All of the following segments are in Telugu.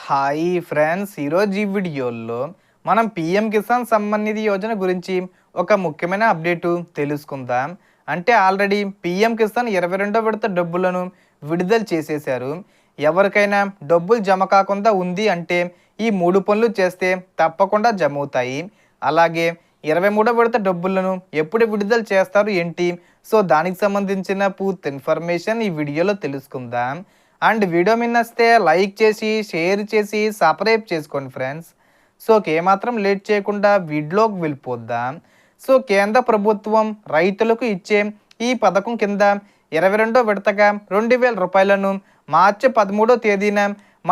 హాయ్ ఫ్రెండ్స్, ఈరోజు ఈ వీడియోలో మనం పిఎం కిసాన్ సమ్మాన్ నిధి యోజన గురించి ఒక ముఖ్యమైన అప్డేటు తెలుసుకుందాం. అంటే ఆల్రెడీ పిఎం కిసాన్ 22వ విడత డబ్బులను విడుదల చేసేశారు. ఎవరికైనా డబ్బులు జమ కాకుండా ఉంది అంటే ఈ 3 పనులు చేస్తే తప్పకుండా జమ అవుతాయి. అలాగే 23వ విడత డబ్బులను ఎప్పుడు విడుదల చేస్తారు ఏంటి, సో దానికి సంబంధించిన పూర్తి ఇన్ఫర్మేషన్ ఈ వీడియోలో తెలుసుకుందాం. అండ్ వీడియో నచ్చితే లైక్ చేసి షేర్ చేసి సబ్స్క్రైబ్ చేసుకోండి ఫ్రెండ్స్. సో ఏమాత్రం లేట్ చేయకుండా వీడియోకి వెళ్ళిపోద్దాం. సో కేంద్ర ప్రభుత్వం రైతులకు ఇచ్చే ఈ పథకం కింద 22వ విడతగా 2,000 రూపాయలను మార్చి 13వ తేదీన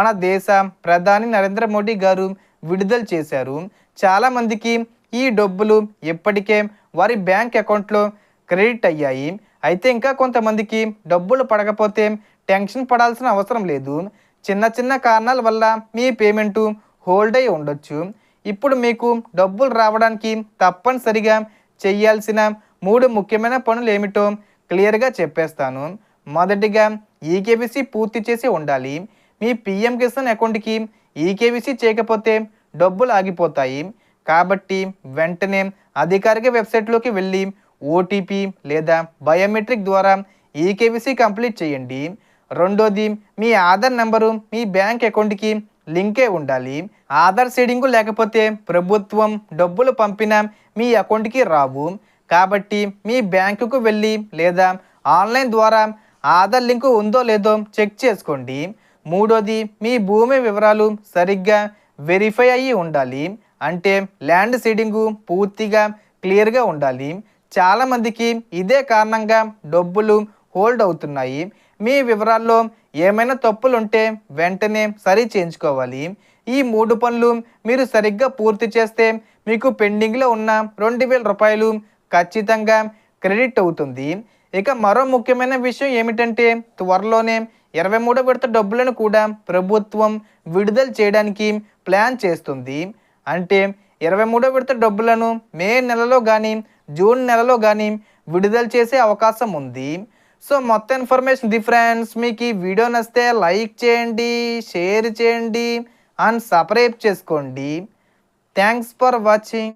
మన దేశ ప్రధాని నరేంద్ర మోడీ గారు విడుదల చేశారు. చాలామందికి ఈ డబ్బులు ఇప్పటికే వారి బ్యాంక్ అకౌంట్లో క్రెడిట్ అయ్యాయి. అయితే ఇంకా కొంతమందికి డబ్బులు పడకపోతే టెన్షన్ పడాల్సిన అవసరం లేదు. చిన్న చిన్న కారణాల వల్ల మీ పేమెంటు హోల్డ్ అయి ఉండొచ్చు. ఇప్పుడు మీకు డబ్బులు రావడానికి తప్పనిసరిగా చేయాల్సిన 3 ముఖ్యమైన పనులు ఏమిటో క్లియర్గా చెప్పేస్తాను. మొదటిగా ఈకేవీసీ పూర్తి చేసి ఉండాలి. మీ పిఎం కిసాన్ అకౌంట్కి ఈకేవీసీ చేయకపోతే డబ్బులు ఆగిపోతాయి. కాబట్టి వెంటనే అధికారిక వెబ్సైట్లోకి వెళ్ళి ఓటీపీ లేదా బయోమెట్రిక్ ద్వారా ఈకేవీసీ కంప్లీట్ చేయండి. రెండోది, మీ ఆధార్ నెంబరు మీ బ్యాంక్ అకౌంట్కి లింకే ఉండాలి. ఆధార్ సీడింగు లేకపోతే ప్రభుత్వం డబ్బులు పంపిన మీ అకౌంట్కి రావు. కాబట్టి మీ బ్యాంకుకు వెళ్ళి లేదా ఆన్లైన్ ద్వారా ఆధార్ లింకు ఉందో లేదో చెక్ చేసుకోండి. మూడోది, మీ భూమి వివరాలు సరిగ్గా వెరిఫై అయ్యి ఉండాలి. అంటే ల్యాండ్ సీడింగు పూర్తిగా క్లియర్గా ఉండాలి. చాలామందికి ఇదే కారణంగా డబ్బులు హోల్డ్ అవుతున్నాయి. మీ వివరాల్లో ఏమైనా తప్పులు ఉంటే వెంటనే సరి చేయించుకోవాలి. ఈ 3 పనులు మీరు సరిగ్గా పూర్తి చేస్తే మీకు పెండింగ్లో ఉన్న 2,000 రూపాయలు ఖచ్చితంగా క్రెడిట్ అవుతుంది. ఇక మరో ముఖ్యమైన విషయం ఏమిటంటే త్వరలోనే 23వ విడత డబ్బులను కూడా ప్రభుత్వం విడుదల చేయడానికి ప్లాన్ చేస్తుంది. అంటే 23వ విడత డబ్బులను మే నెలలో కానీ జూన్ నెలలో కానీ విడుదల చేసే అవకాశం ఉంది. సో మొత్తం ఇన్ఫర్మేషన్ ఫ్రెండ్స్. మీకు ఈ వీడియో నచ్చితే లైక్ చేయండి, షేర్ చేయండి అండ్ సబ్స్క్రైబ్ చేసుకోండి. Thanks for watching.